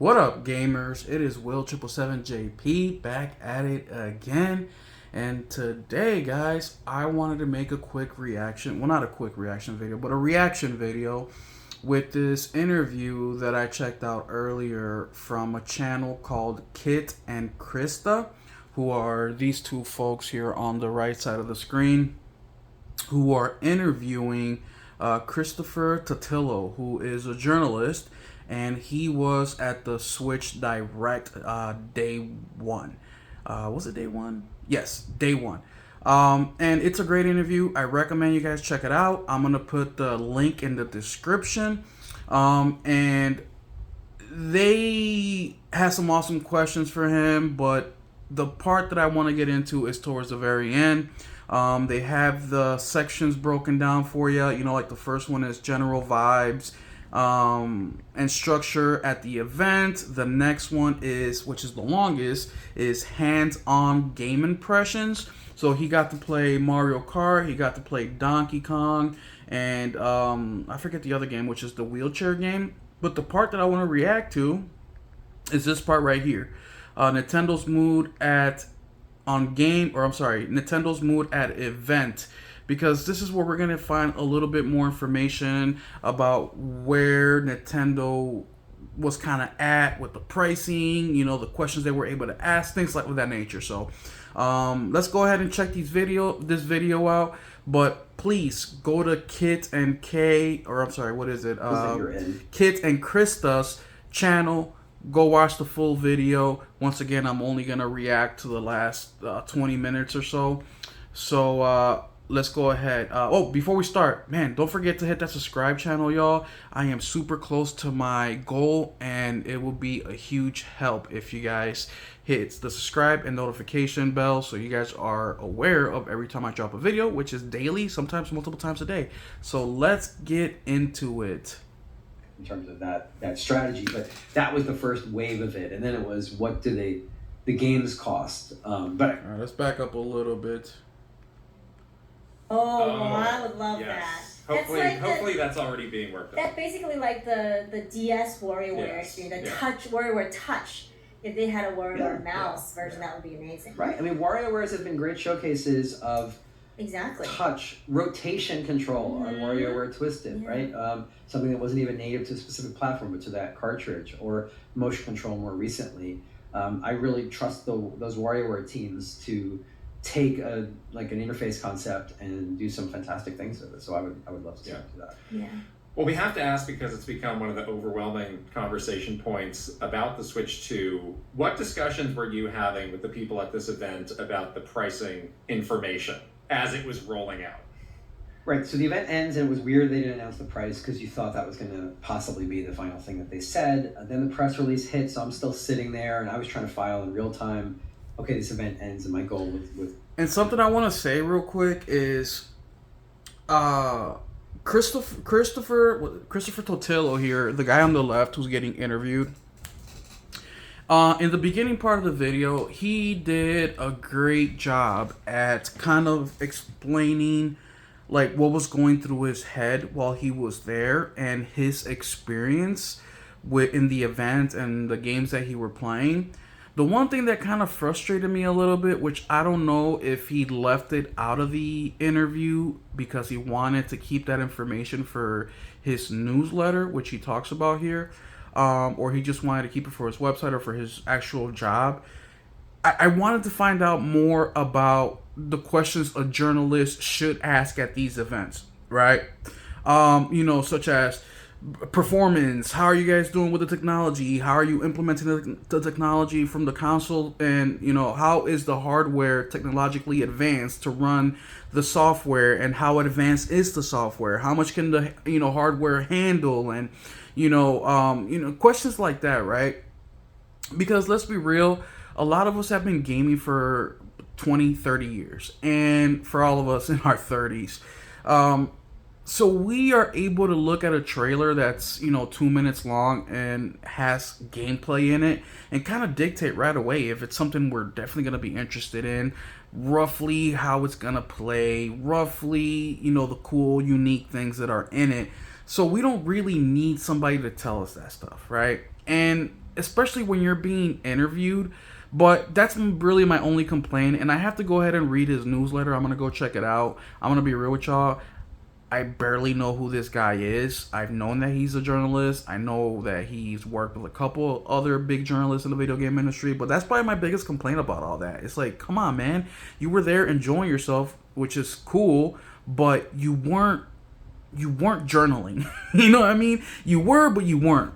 What up, gamers? It is Will777JP back at it again. And today, guys, I wanted to make a quick reaction. Well, not a quick reaction video, but a reaction video with this interview that I checked out earlier from a channel called Kit and Krista, who are these two folks here on the right side of the screen, who are interviewing Christopher Totilo, who is a journalist, and he was at the Switch Direct day one. Was it day one? Yes, day one. And it's a great interview. I recommend you guys check it out. I'm going to put the link in the description. And they had some awesome questions for him, but the part that I want to get into is towards the very end. They have the sections broken down for you. You know, like the first one is general vibes and structure at the event. The next one is, which is the longest, is hands-on game impressions. So he got to play Mario Kart, he got to play Donkey Kong, and I forget the other game, which is the wheelchair game. But the part that I want to react to is this part right here. Nintendo's mood at Nintendo's mood at event, because this is where we're gonna find a little bit more information about where Nintendo was kind of at with the pricing, you know, the questions they were able to ask, things like that nature. So let's go ahead and check this video out. But please go to Kit and Krista's channel. Go watch the full video. Once again, I'm only gonna react to the last 20 minutes or so. So let's go ahead. Before we start, man, don't forget to hit that subscribe channel, y'all. I am super close to my goal, and it will be a huge help if you guys hit the subscribe and notification bell so you guys are aware of every time I drop a video, which is daily, sometimes multiple times a day. So let's get into it. In terms of that strategy, but that was the first wave of it, and then it was what do the games cost. But all right, let's back up a little bit. I would love that. Hopefully that's already being worked on. That's basically like the DS WarioWare experience, the Touch WarioWare Touch. If they had a WarioWare mouse version, that would be amazing. Right. I mean, WarioWares have been great showcases of touch rotation control on WarioWare Twisted, right? Something that wasn't even native to a specific platform, but to that cartridge, or motion control more recently. I really trust those WarioWare teams to take an interface concept and do some fantastic things with it. So I would love to see them do that. Yeah. Well, we have to ask, because it's become one of the overwhelming conversation points about the Switch 2. What discussions were you having with the people at this event about the pricing information as it was rolling out? Right, so the event ends, and it was weird they didn't announce the price because you thought that was going to possibly be the final thing that they said. Then the press release hit, so I'm still sitting there, and I was trying to file in real time. Okay, this event ends, and my goal with... And something I want to say real quick is, Christopher Totilo here, the guy on the left who's getting interviewed. In the beginning part of the video, he did a great job at kind of explaining like what was going through his head while he was there and his experience in the event and the games that he were playing. The one thing that kind of frustrated me a little bit, which I don't know if he left it out of the interview because he wanted to keep that information for his newsletter, which he talks about here, or he just wanted to keep it for his website or for his actual job. I wanted to find out more about the questions a journalist should ask at these events, right? You know, such as performance, how are you guys doing with the technology, how are you implementing the technology from the console, and you know, how is the hardware technologically advanced to run the software, and how advanced is the software, how much can the hardware handle, and questions like that, right? Because let's be real, a lot of us have been gaming for 20-30 years, and for all of us in our 30s, so we are able to look at a trailer that's 2 minutes long and has gameplay in it and kind of dictate right away if it's something we're definitely going to be interested in, roughly how it's going to play, roughly the cool unique things that are in it. So we don't really need somebody to tell us that stuff, right? And especially when you're being interviewed. But that's really my only complaint, and I have to go ahead and read his newsletter. I'm gonna go check it out. I'm gonna be real with y'all. I barely know who this guy is. I've known that he's a journalist. I know that he's worked with a couple other big journalists in the video game industry, but that's probably my biggest complaint about all that. It's like, come on, man. You were there enjoying yourself, which is cool, but you weren't journaling. You know what I mean? You were, but you weren't.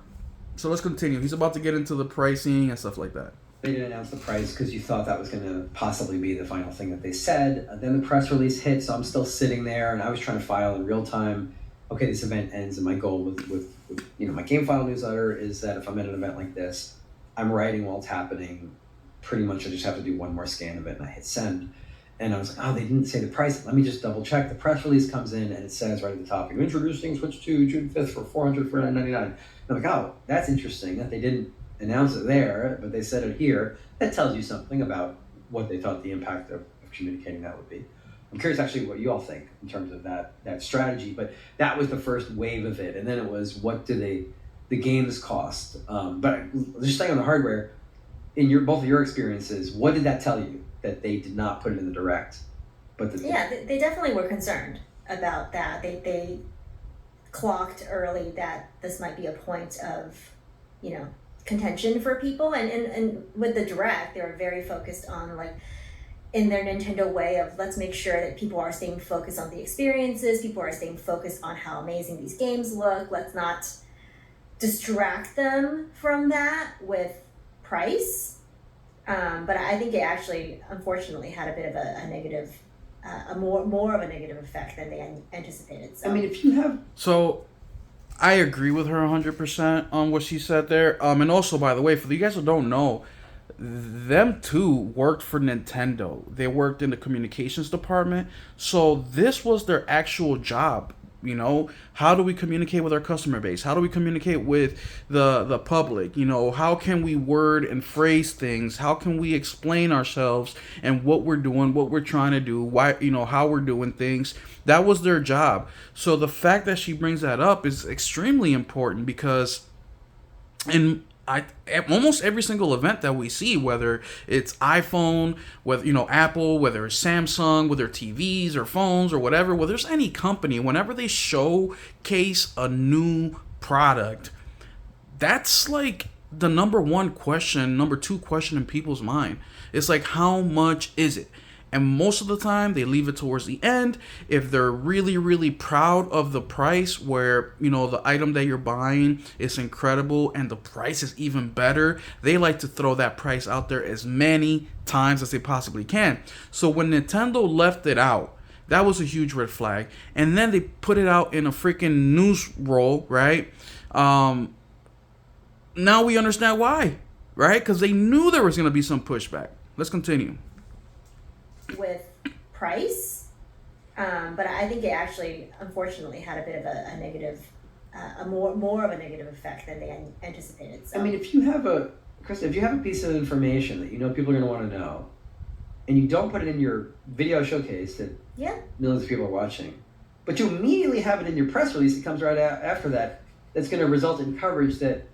So let's continue. He's about to get into the pricing and stuff like that. They didn't announce the price because you thought that was going to possibly be the final thing that they said. Then the press release hit, so I'm still sitting there, and I was trying to file in real time. Okay, this event ends, and my goal with my game file newsletter is that if I'm at an event like this, I'm writing while it's happening. Pretty much, I just have to do one more scan of it, and I hit send. And I was like, oh, they didn't say the price. Let me just double check. The press release comes in, and it says right at the top, introducing Switch 2 June 5th for $449.99. And I'm like, oh, that's interesting that they didn't announce it there, but they said it here. That tells you something about what they thought the impact of communicating that would be. I'm curious actually what you all think in terms of that strategy, but that was the first wave of it. And then it was, what do the games cost? But just staying on the hardware, in both of your experiences, what did that tell you that they did not put it in the direct? But they definitely were concerned about that. They clocked early that this might be a point of, contention for people, and with the direct, they were very focused on, like, in their Nintendo way of, let's make sure that people are staying focused on the experiences, people are staying focused on how amazing these games look. Let's not distract them from that with price. But I think it actually, unfortunately, had a bit of a negative, more of a negative effect than they anticipated. So. I mean, if you have I agree with her 100% on what she said there. And also, by the way, for you guys who don't know, them two worked for Nintendo. They worked in the communications department. So this was their actual job. How do we communicate with our customer base? How do we communicate with the public? How can we word and phrase things? How can we explain ourselves and what we're doing, what we're trying to do, why, how we're doing things? That was their job. So the fact that she brings that up is extremely important because almost every single event that we see, whether it's iPhone, whether Apple, whether it's Samsung, whether TVs or phones or whatever, whether it's any company, whenever they showcase a new product, that's like the number two question in people's mind. It's like, how much is it? And most of the time, they leave it towards the end. If they're really, really proud of the price, where, the item that you're buying is incredible and the price is even better, they like to throw that price out there as many times as they possibly can. So when Nintendo left it out, that was a huge red flag. And then they put it out in a freaking news roll, right? Now we understand why, right? Because they knew there was going to be some pushback. Let's continue. With price, but I think it actually, unfortunately, had a bit of a negative, more of a negative effect than they anticipated. So. I mean, if you have a piece of information that people are going to want to know, and you don't put it in your video showcase that millions of people are watching, but you immediately have it in your press release that comes right after that, that's going to result in coverage that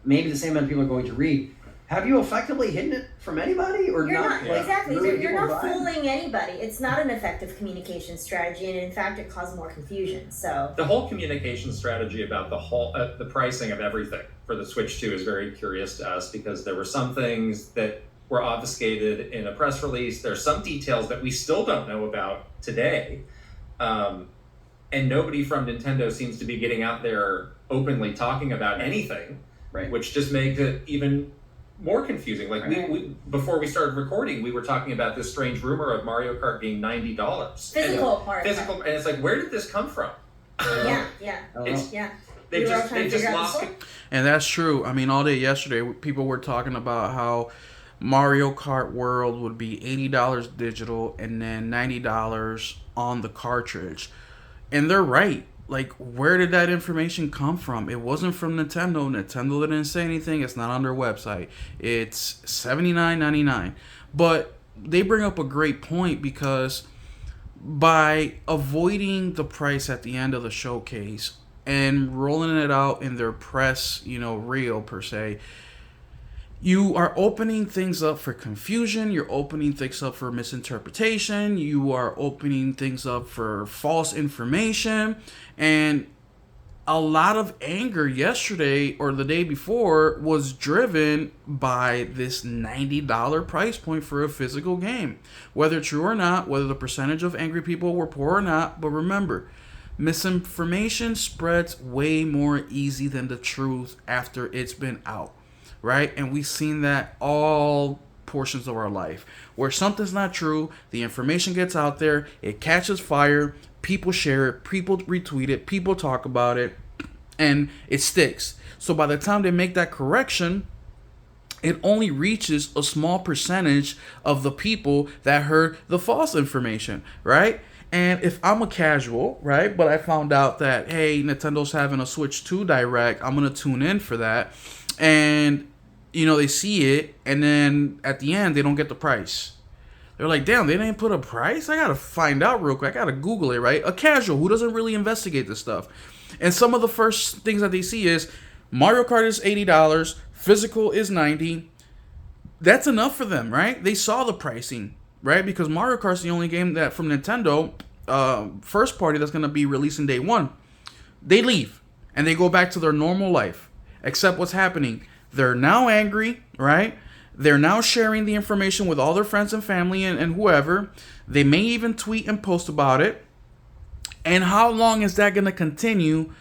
maybe the same amount of people are going to read. Have you effectively hidden it from anybody, or you're not? Exactly. Really you're not fooling anybody. It's not an effective communication strategy, and in fact, it caused more confusion. So the whole communication strategy about the pricing of everything for the Switch 2 is very curious to us, because there were some things that were obfuscated in a press release. There's some details that we still don't know about today, and nobody from Nintendo seems to be getting out there openly talking about anything, right? Which just makes it even more confusing. Like we before we started recording, we were talking about this strange rumor of Mario Kart being $90. Physical, and it's like, where did this come from? Yeah. They just lost it. And that's true. I mean, all day yesterday, people were talking about how Mario Kart World would be $80 digital and then $90 on the cartridge. And they're right. Like, where did that information come from? It wasn't from Nintendo. Nintendo didn't say anything. It's not on their website. It's $79.99. But they bring up a great point, because by avoiding the price at the end of the showcase and rolling it out in their press, reel per se, you are opening things up for confusion. You're opening things up for misinterpretation. You are opening things up for false information. And a lot of anger yesterday or the day before was driven by this $90 price point for a physical game. Whether true or not, whether the percentage of angry people were poor or not, but remember, misinformation spreads way more easy than the truth after it's been out. Right? And we've seen that all portions of our life. Where something's not true, the information gets out there, it catches fire, people share it, people retweet it, people talk about it, and it sticks. So by the time they make that correction, it only reaches a small percentage of the people that heard the false information, right? And if I'm a casual, right, but I found out that, hey, Nintendo's having a Switch 2 Direct, I'm going to tune in for that. And they see it, and then at the end, they don't get the price. They're like, damn, they didn't put a price? I gotta find out real quick. I gotta Google it, right? A casual who doesn't really investigate this stuff. And some of the first things that they see is Mario Kart is $80, physical is $90. That's enough for them, right? They saw the pricing, right? Because Mario Kart's the only game that from Nintendo, first party, that's gonna be releasing day one. They leave, and they go back to their normal life. Except what's happening? They're now angry, right? They're now sharing the information with all their friends and family and whoever. They may even tweet and post about it. And how long is that going to continue?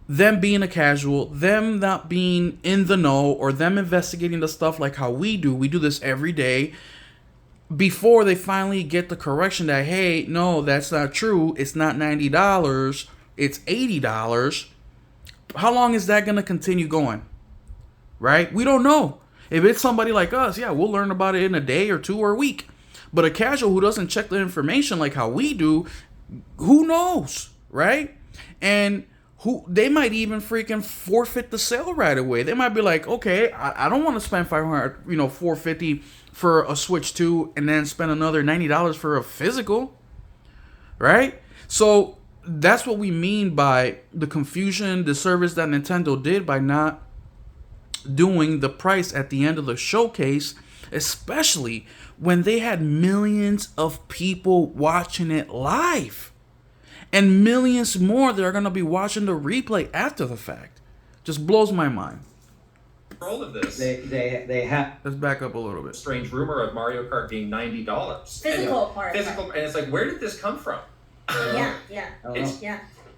Them being a casual, them not being in the know, or them investigating the stuff like how we do. We do this every day. Before they finally get the correction that, hey, no, that's not true. It's not $90. It's $80. How long is that going to continue going? Right? We don't know. If it's somebody like us, yeah, we'll learn about it in a day or two or a week. But a casual who doesn't check the information like how we do, who knows, right? And they might even freaking forfeit the sale right away. They might be like, okay, I don't want to spend $500, $450 for a Switch 2 and then spend another $90 for a physical, right? So that's what we mean by the confusion, the service that Nintendo did by not doing the price at the end of the showcase, especially when they had millions of people watching it live and millions more that are going to be watching the replay after the fact. Just blows my mind. All of this. They have. Let's back up a little bit. Strange rumor of Mario Kart being $90. Physical part. Physical, and it's like, where did this come from? Yeah.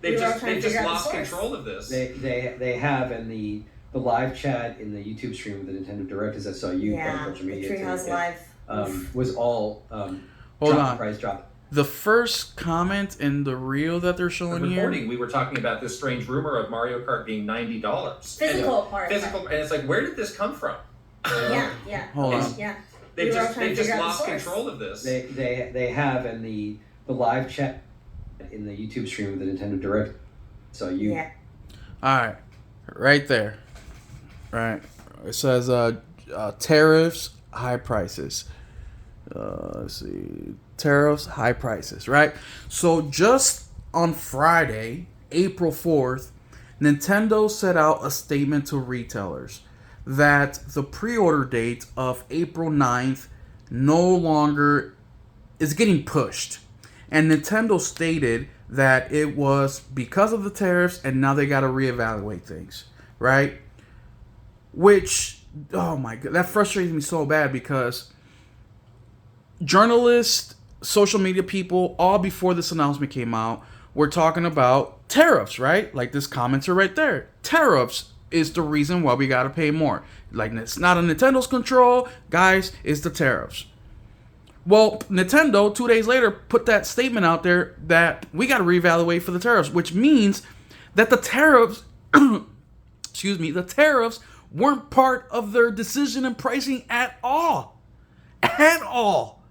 They've just lost control of this. They have, and the live chat in the YouTube stream of the Nintendo Direct, as I saw you on social media, Treehouse Live was all hold on. Price drop. The first comment in the reel that they're showing here. We were talking about this strange rumor of Mario Kart being $90. Physical part. Physical, and it's like, where did this come from? Hold on. They've just lost control of this. They have, and the live chat in the YouTube stream of the Nintendo Direct. So you. Yeah. All right, right there. Right. It says tariffs, high prices. Let's see. Tariffs, high prices, right? So just on Friday, April 4th, Nintendo set out a statement to retailers that the pre-order date of April 9th no longer is getting pushed. And Nintendo stated that it was because of the tariffs and now they got to reevaluate things, right? Which, oh my God, that frustrates me so bad because journalists, social media people, all before this announcement came out, were talking about tariffs, right? Like this commenter right there. Tariffs is the reason why we got to pay more. Like it's not in Nintendo's control, guys, it's the tariffs. Well, Nintendo, 2 days later, put that statement out there that we got to reevaluate for the tariffs, which means that the tariffs, the tariffs weren't part of their decision and pricing at all. At all.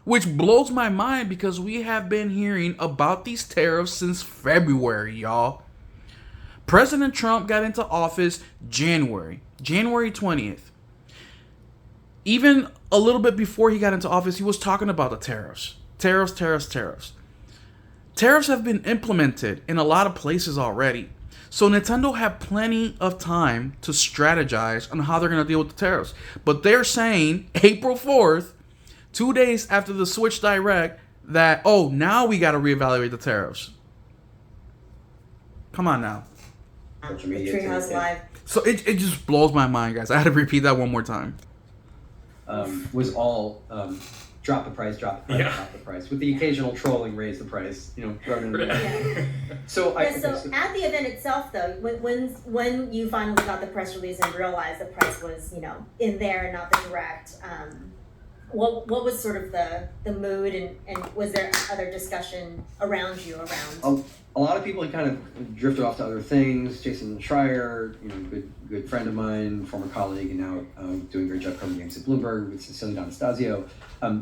Which blows my mind because we have been hearing about these tariffs since February, y'all. President Trump got into office January 20th. Even a little bit before he got into office, he was talking about the tariffs. Tariffs. Tariffs have been implemented in a lot of places already. So Nintendo had plenty of time to strategize on how they're going to deal with the tariffs. But they're saying April 4th, 2 days after the Switch Direct, that, oh, now we got to reevaluate the tariffs. Come on now. Treehouse Live. So it just blows my mind, guys. I had to repeat that one more time. Was all drop the price, drop the price, drop the price, with the occasional trolling, raise the price, thrown in there. So at the event itself, though, when you finally got the press release and realized the price was, in there and not the direct, what was sort of the mood, and was there other discussion around you around? A lot of people had kind of drifted off to other things. Jason Schreier, good friend of mine, former colleague, and now doing a great job covering games at Bloomberg with Cecilia D'Anastasio.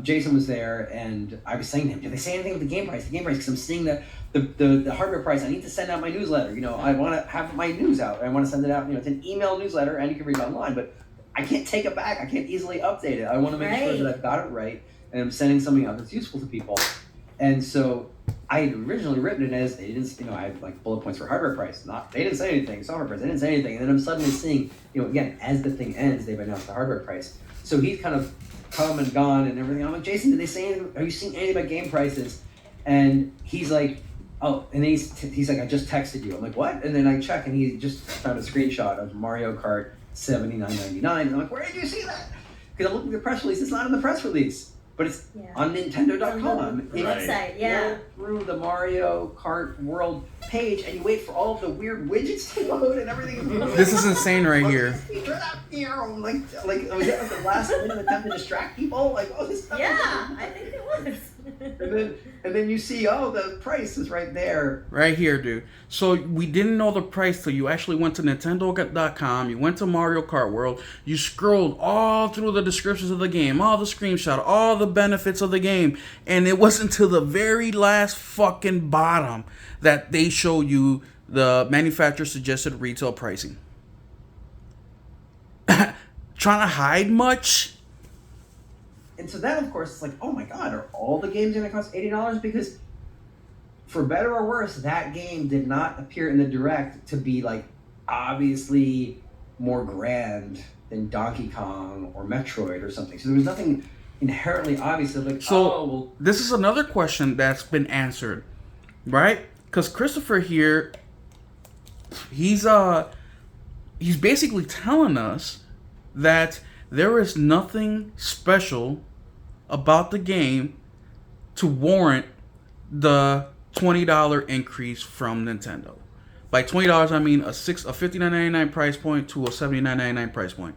Jason was there, and I was saying to him, did they say anything with the game price? Because I'm seeing the hardware price. I need to send out my newsletter. I want to have my news out. I want to send it out. It's an email newsletter, and you can read it online, but I can't take it back. I can't easily update it. I want to make sure that I've got it right, and I'm sending something out that's useful to people. And so I had originally written it as they didn't, I had like bullet points for hardware price. They didn't say anything. Software price, they didn't say anything. And then I'm suddenly seeing, again, as the thing ends, they've announced the hardware price. So he's kind of come and gone and everything. I'm like, Jason, did they say anything? Are you seeing anything about game prices? And he's like, oh, and then he's like, I just texted you. I'm like, what? And then I check, and he just found a screenshot of Mario Kart $79.99. And I'm like, where did you see that? Because I'm looking at the press release. It's not in the press release. But it's on Nintendo.com. The website, yeah. You go through the Mario Kart World page, and you wait for all of the weird widgets to load and everything. This is insane right here. Like was that the last minute attempt to distract people? Like, oh, this stuff. Yeah, I think it was. and then you see, oh, the price is right there. Right here, dude. So we didn't know the price till you actually went to Nintendo.com. You went to Mario Kart World. You scrolled all through the descriptions of the game, all the screenshots, all the benefits of the game. And it wasn't until the very last fucking bottom that they show you the manufacturer suggested retail pricing. Trying to hide much? And so then, of course, it's like, oh my God, are all the games going to cost $80? Because for better or worse, that game did not appear in the Direct to be like obviously more grand than Donkey Kong or Metroid or something. So there was nothing inherently obvious. Like, this is another question that's been answered, right? Because Christopher here, he's basically telling us that there is nothing special about the game to warrant the $20 increase from Nintendo. By $20, I mean a $59.99 price point to a $79.99 price point.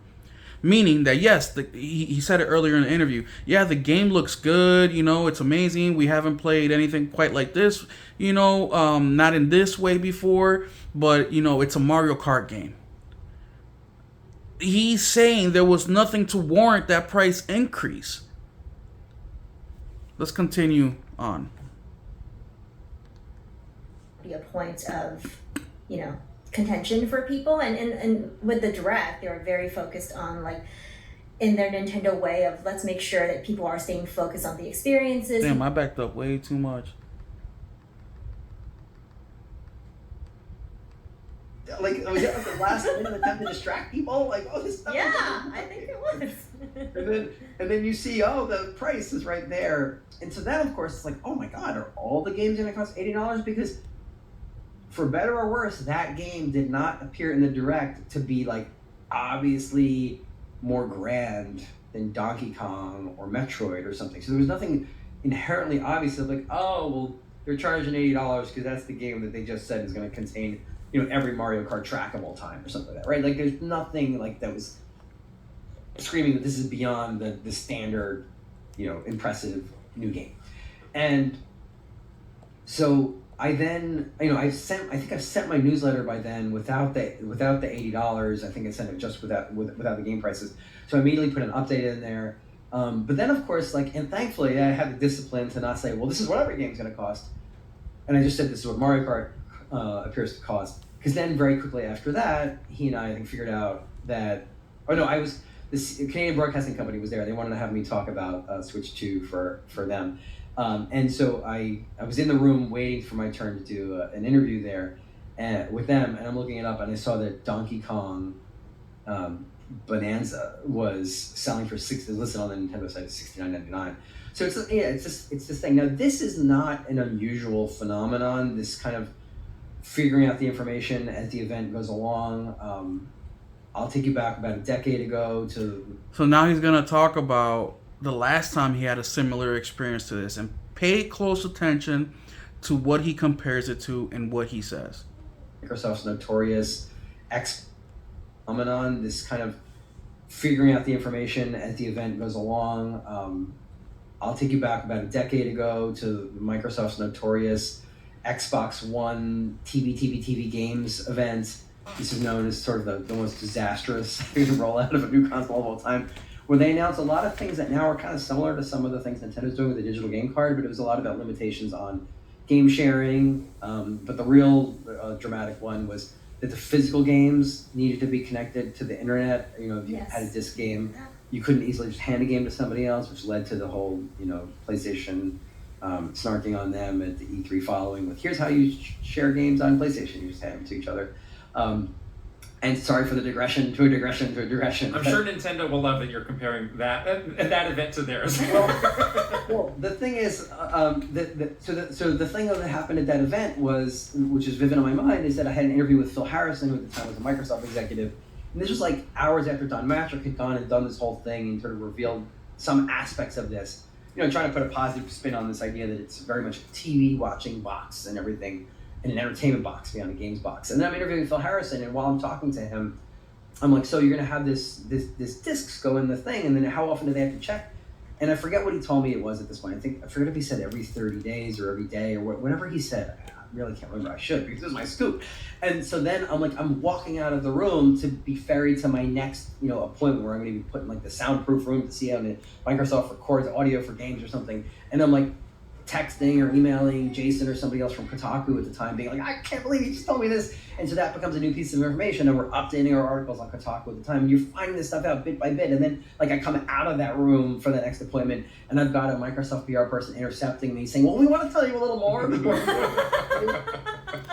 Meaning that, yes, he said it earlier in the interview, yeah, the game looks good, it's amazing. We haven't played anything quite like this, not in this way before, but, it's a Mario Kart game. He's saying there was nothing to warrant that price increase. Let's continue on. Be a point of, contention for people, and with the Direct, they were very focused on, like, in their Nintendo way of, let's make sure that people are staying focused on the experiences. Damn, I backed up way too much. Like, was that the last minute attempt to distract people? Like, oh, this stuff. Yeah, I think it was. and then you see, oh, the price is right there. And so then, of course, it's like, oh my God, are all the games going to cost $80? Because for better or worse, that game did not appear in the Direct to be like obviously more grand than Donkey Kong or Metroid or something. So there was nothing inherently obvious of like, oh, well, they're charging $80 because that's the game that they just said is going to contain, every Mario Kart track of all time or something like that, right? Like, there's nothing like that was screaming that this is beyond the standard, impressive new game. And so I then, I think I've sent my newsletter by then without the $80. I think I sent it just without the game prices. So I immediately put an update in there. But then, of course, and thankfully I had the discipline to not say, well, this is what every game's going to cost. And I just said, this is what Mario Kart appears to cost. Because then very quickly after that, he and I think figured out that, this Canadian Broadcasting Company was there. They wanted to have me talk about Switch 2 for them. And so I was in the room waiting for my turn to do an interview there. with them, and I'm looking it up, and I saw that Donkey Kong Bonanza was selling for listed on the Nintendo site $69.99. So it's this thing. Now this is not an unusual phenomenon. This kind of figuring out the information as the event goes along. I'll take you back about a decade ago to. So now he's gonna talk about the last time he had a similar experience to this, and pay close attention to what he compares it to and what he says. Microsoft's notorious X phenomenon, this kind of figuring out the information as the event goes along. I'll take you back about a decade ago to Microsoft's notorious Xbox One TV games event. This is known as sort of the most disastrous rollout of a new console of all time, where they announced a lot of things that now are kind of similar to some of the things Nintendo's doing with the digital game card, but it was a lot about limitations on game sharing. But the real dramatic one was that the physical games needed to be connected to the internet. You know, if you had a disc game, you couldn't easily just hand a game to somebody else, which led to the whole, PlayStation snarking on them at the E3 following with, here's how you share games on PlayStation. You just hand them to each other. And sorry for the digression to a digression to a digression. I'm sure Nintendo will love that you're comparing that event to theirs. Well, the thing is, so the thing that happened at that event was, which is vivid in my mind, is that I had an interview with Phil Harrison, who at the time was a Microsoft executive, and this was like hours after Don Matrick had gone and done this whole thing and sort of revealed some aspects of this, trying to put a positive spin on this idea that it's very much a TV watching box and everything, and an entertainment box beyond a games box. And then I'm interviewing Phil Harrison, and while I'm talking to him, I'm like, so you're going to have this discs go in the thing, and then how often do they have to check? And I forget what he told me it was at this point. I forget if he said every 30 days or every day or whatever he said. I really can't remember. I should, because this is my scoop. And so then I'm walking out of the room to be ferried to my next, appointment where I'm going to be put in like the soundproof room to see how Microsoft records audio for games or something. And I'm like texting or emailing Jason or somebody else from Kotaku at the time, being like, I can't believe you just told me this. And so that becomes a new piece of information, and we're updating our articles on Kotaku at the time. And you're finding this stuff out bit by bit. And then I come out of that room for the next appointment, and I've got a Microsoft PR person intercepting me saying, well, we want to tell you a little more.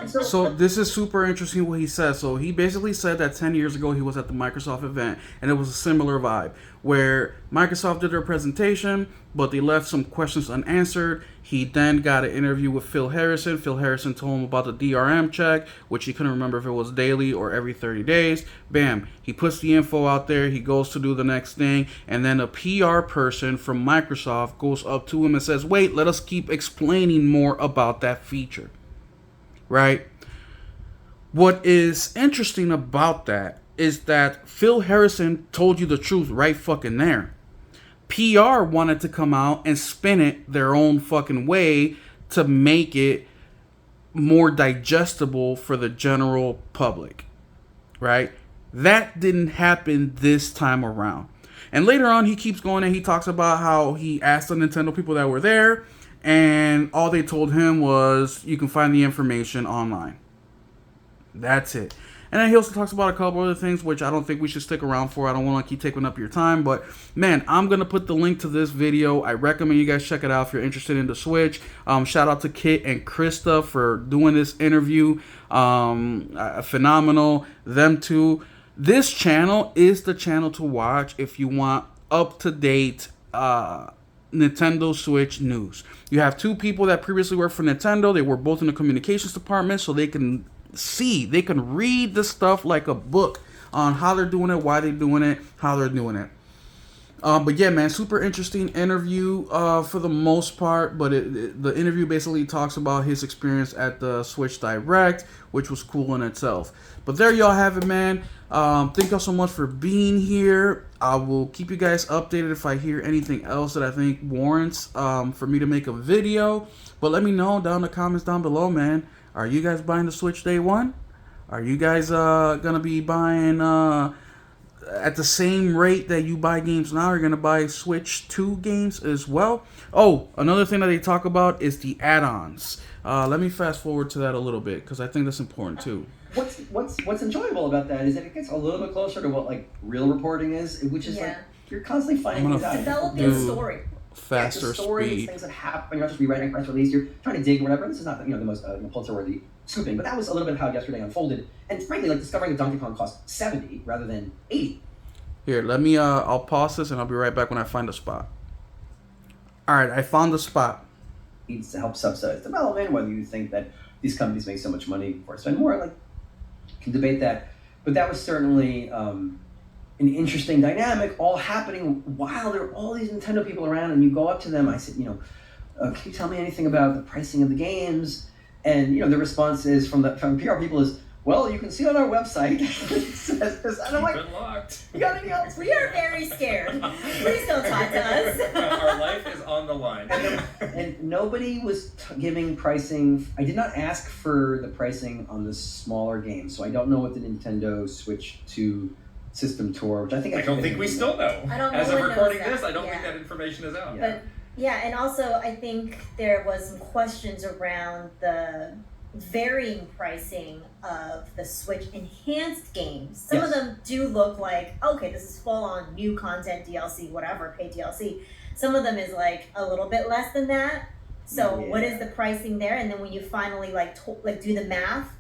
So this is super interesting what he says. So he basically said that 10 years ago he was at the Microsoft event, and it was a similar vibe where Microsoft did their presentation, but they left some questions unanswered. He then got an interview with Phil Harrison. Phil Harrison told him about the DRM check, which he couldn't remember if it was daily or every 30 days. Bam. He puts the info out there. He goes to do the next thing. And then a PR person from Microsoft goes up to him and says, wait, let us keep explaining more about that feature. Right? What is interesting about that is that Phil Harrison told you the truth right fucking there. PR wanted to come out and spin it their own fucking way to make it more digestible for the general public, right? That didn't happen this time around. And later on, he keeps going and he talks about how he asked the Nintendo people that were there, and all they told him was, you can find the information online. That's it. And then he also talks about a couple other things, which I don't think we should stick around for. I don't want to keep taking up your time. But, man, I'm going to put the link to this video. I recommend you guys check it out if you're interested in the Switch. Shout out to Kit and Krista for doing this interview. Phenomenal. Them two. This channel is the channel to watch if you want up-to-date Nintendo Switch news. You have two people that previously worked for Nintendo. They were both in the communications department, so they can read the stuff like a book on how they're doing it, why they're doing it, how they're doing it. But yeah, man, super interesting interview for the most part. But the interview basically talks about his experience at the Switch Direct, which was cool in itself. But there y'all have it, man. Thank y'all so much for being here. I will keep you guys updated if I hear anything else that I think warrants for me to make a video. But let me know down in the comments down below, man. Are you guys buying the Switch day one? Are you guys gonna be buying at the same rate that you buy games now? You're gonna buy Switch 2 games as well? Oh, another thing that they talk about is the add-ons. Let me fast forward to that a little bit because I think that's important too. What's enjoyable about that is that it gets a little bit closer to what real reporting is, which is you're constantly finding things out. Developing a story. Faster stories, speed. Things that happen. You're not just rewriting a press release. You're trying to dig whatever. This is not the most Pulitzer-worthy scooping, but that was a little bit of how yesterday unfolded. And frankly, like discovering that Donkey Kong cost 70 rather than 80. Here, let me, I'll pause this and I'll be right back when I find a spot. Alright, I found the spot. Needs to help subsidize development, whether you think that these companies make so much money before spend more, like, can debate that. But that was certainly an interesting dynamic, all happening while there are all these Nintendo people around, and you go up to them, I said, can you tell me anything about the pricing of the games? And, the response is from PR people is, well, you can see on our website. It says, and I'm like, you got any else? We are very scared. Please don't talk to us. Our life is on the line. And nobody was giving pricing. I did not ask for the pricing on the smaller games, so I don't know what the Nintendo Switch 2 system tour, which I don't think we still know. I don't know. As of recording this, I don't think that information is out. But and also I think there was some questions around the varying pricing of the Switch enhanced games. Some of them do look like, okay, this is full on new content, DLC, whatever, paid DLC. Some of them is like a little bit less than that. So what is the pricing there? And then when you finally do the math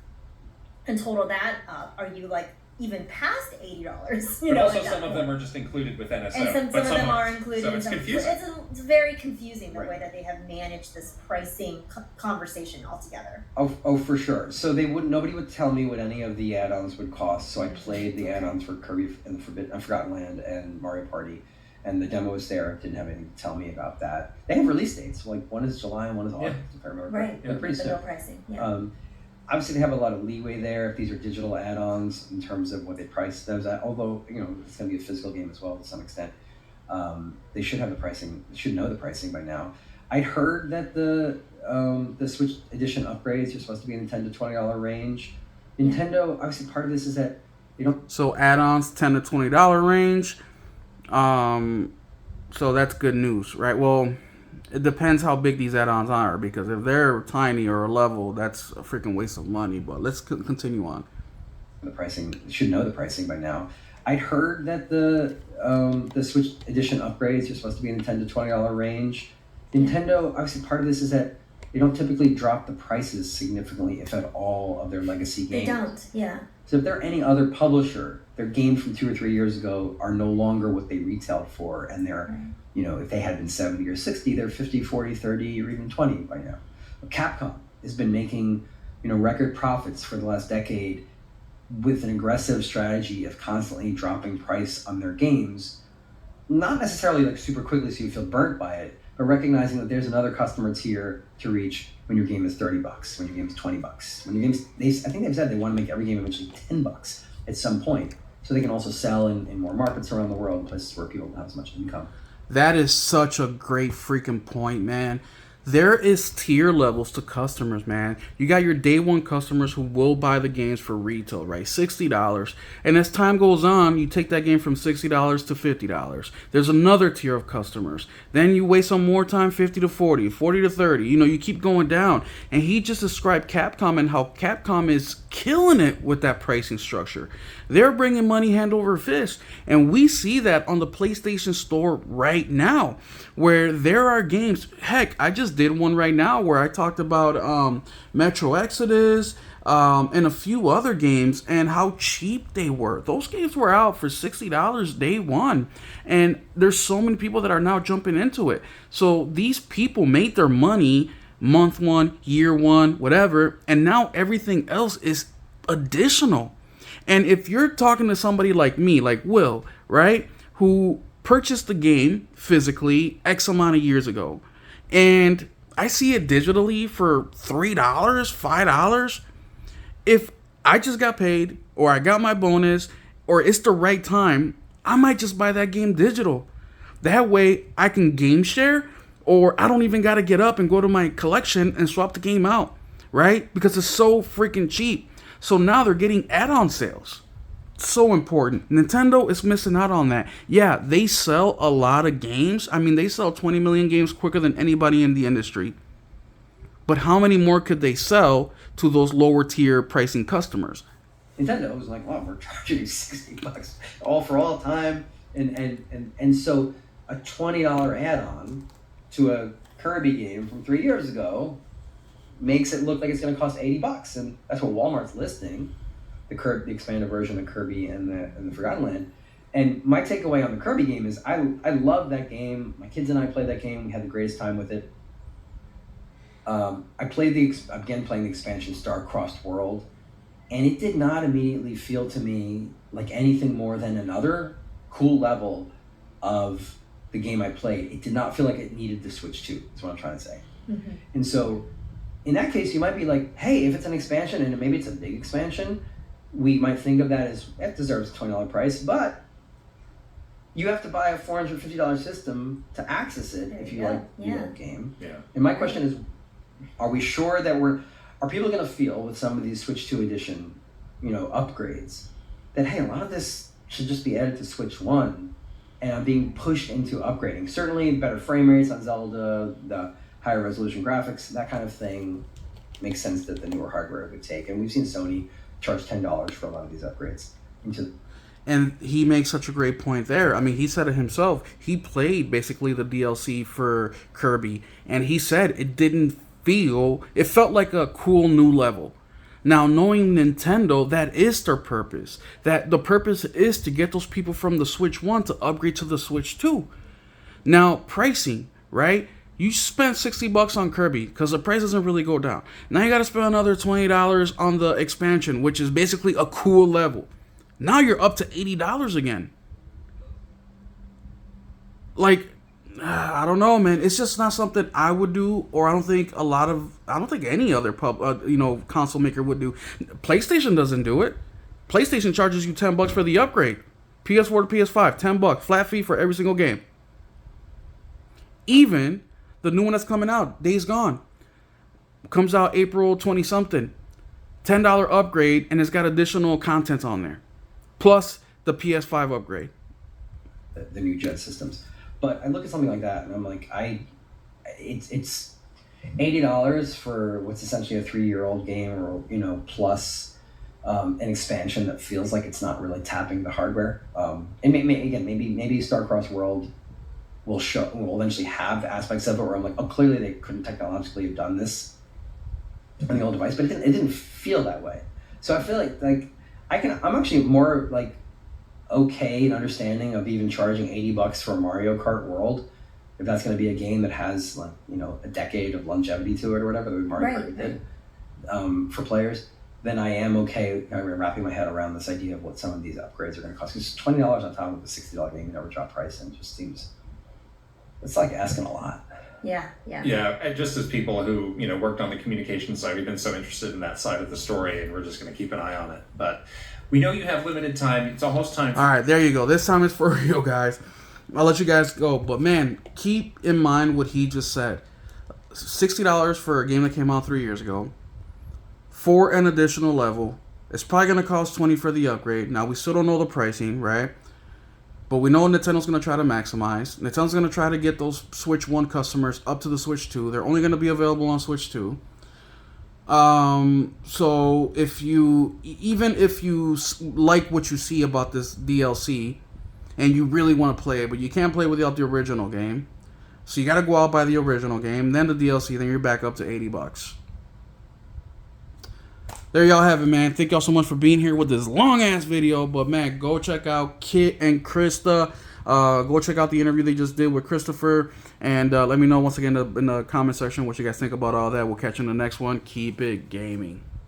and total that up, are you like even past $80? But also some of them are just included with NSO. And some of them are included. So it's confusing. It's very confusing the way that they have managed this pricing conversation altogether. Oh, for sure. So nobody would tell me what any of the add-ons would cost. So I played the add-ons for Kirby and the Forgotten Land and Mario Party, and the demo was there. Didn't have anything to tell me about that. They have release dates. Like one is July and one is August, if I remember. Right. They're pretty soon. No pricing. Yeah. Obviously, they have a lot of leeway there if these are digital add-ons in terms of what they price those at. Although, it's going to be a physical game as well to some extent. They should have the pricing. They should know the pricing by now. I'd heard that the Switch Edition upgrades are supposed to be in the $10 to $20 range. Nintendo, obviously, part of this is that they don't. So add-ons $10 to $20 range. So that's good news, right? Well, it depends how big these add-ons are, because if they're tiny or a level, that's a freaking waste of money. But let's continue on. The pricing should know the pricing by now. I'd heard that the Switch Edition upgrades are supposed to be in the $10 to $20 range. Nintendo, obviously, part of this is that they don't typically drop the prices significantly, if at all, of their legacy games. They don't, yeah. So if they're any other publisher, their games from 2 or 3 years ago are no longer what they retailed for, and they're, if they had been 70 or 60, they're 50, 40, 30, or even 20 by now. Capcom has been making, record profits for the last decade with an aggressive strategy of constantly dropping price on their games, not necessarily like super quickly so you feel burnt by it, but recognizing that there's another customer tier to reach when your game is $30, when your game is $20. When your game's, I think they've said they want to make every game eventually $10 at some point, so they can also sell in more markets around the world, places where people don't have as much income. That is such a great freaking point, man. There is tier levels to customers, man. You got your day one customers who will buy the games for retail, right? $60. And as time goes on, you take that game from $60 to $50. There's another tier of customers. Then you wait some more time, 50 to 40, 40 to 30. You keep going down. And he just described Capcom and how Capcom is killing it with that pricing structure. They're bringing money hand over fist. And we see that on the PlayStation Store right now, where there are games. Heck, I just did one right now where I talked about Metro Exodus and a few other games and how cheap they were. Those games were out for $60 day one, and there's so many people that are now jumping into it. So these people made their money month one, year one, whatever, and now everything else is additional. And if you're talking to somebody like me, like Will, right, who purchased the game physically X amount of years ago, and I see it digitally for $3, $5. If I just got paid, or I got my bonus, or it's the right time, I might just buy that game digital. That way I can game share, or I don't even got to get up and go to my collection and swap the game out, right? Because it's so freaking cheap. So now they're getting add-on sales. So important. Nintendo is missing out on that. Yeah, they sell a lot of games. I mean, they sell 20 million games quicker than anybody in the industry. But how many more could they sell to those lower tier pricing customers? Nintendo was like, well, we're charging you $60 all for all time. And so a $20 add-on to a Kirby game from 3 years ago makes it look like it's going to cost $80, and that's what Walmart's listing, the expanded version of Kirby and the Forgotten Land. And my takeaway on the Kirby game is I love that game. My kids and I played that game. We had the greatest time with it. I played playing the expansion Star-Crossed World, and it did not immediately feel to me like anything more than another cool level of the game I played. It did not feel like it needed to switch to, is what I'm trying to say. Mm-hmm. And so in that case, you might be like, hey, if it's an expansion and maybe it's a big expansion, we might think of that as, it deserves a $20 price, but you have to buy a $450 system to access it if you like the old game. Yeah. And my question is, are we sure that are people going to feel with some of these Switch 2 edition, upgrades, that, hey, a lot of this should just be added to Switch 1, and I'm being pushed into upgrading? Certainly better frame rates on Zelda, the higher resolution graphics, that kind of thing makes sense that the newer hardware would take. And we've seen Sony charge $10 for a lot of these upgrades. And he makes such a great point there. I mean, he said it himself. He played basically the DLC for Kirby, and he said it felt like a cool new level. Now, knowing Nintendo, that is their purpose. That the purpose is to get those people from the Switch 1 to upgrade to the Switch 2. Now, pricing, right? You spent $60 on Kirby because the price doesn't really go down. Now you got to spend another $20 on the expansion, which is basically a cool level. Now you're up to $80 again. Like, I don't know, man. It's just not something I would do, or I don't think any other console maker would do. PlayStation doesn't do it. PlayStation charges you $10 for the upgrade. PS4 to PS5, $10, flat fee for every single game. Even the new one that's coming out, Days Gone, comes out April 20-something. $10 upgrade, and it's got additional content on there. Plus the PS5 upgrade. The new gen systems. But I look at something like that, and I'm like, it's $80 for what's essentially a 3-year-old game, or plus an expansion that feels like it's not really tapping the hardware. And maybe Star-Crossed World will eventually have aspects of it where I'm like, oh, clearly they couldn't technologically have done this on the old device, but it didn't feel that way. So I feel like I'm actually more like okay and understanding of even charging $80 for a Mario Kart World, if that's going to be a game that has a decade of longevity to it or whatever that Mario Kart did for players, then I am okay wrapping my head around this idea of what some of these upgrades are going to cost. Because $20 on top of a $60 game you never drop price, and just seems, it's like asking a lot. Yeah. And just as people who worked on the communication side, we've been so interested in that side of the story, and we're just going to keep an eye on it. But we know you have limited time. It's almost time. All right, there you go. This time it's for real, guys. I'll let you guys go. But man, keep in mind what he just said. $60 for a game that came out 3 years ago. For an additional level. It's probably going to cost $20 for the upgrade. Now, we still don't know the pricing, right? But we know Nintendo's going to try to maximize. Nintendo's going to try to get those Switch 1 customers up to the Switch 2. They're only going to be available on Switch 2. So if you like what you see about this DLC and you really want to play it, but you can't play without the original game, so you got to go out buy the original game, then the DLC, then you're back up to $80. There y'all have it, man. Thank y'all so much for being here with this long ass video. But man, go check out Kit and Krista. Go check out the interview they just did with Christopher, and let me know once again in the comment section what you guys think about all that. We'll catch you in the next one. Keep it gaming.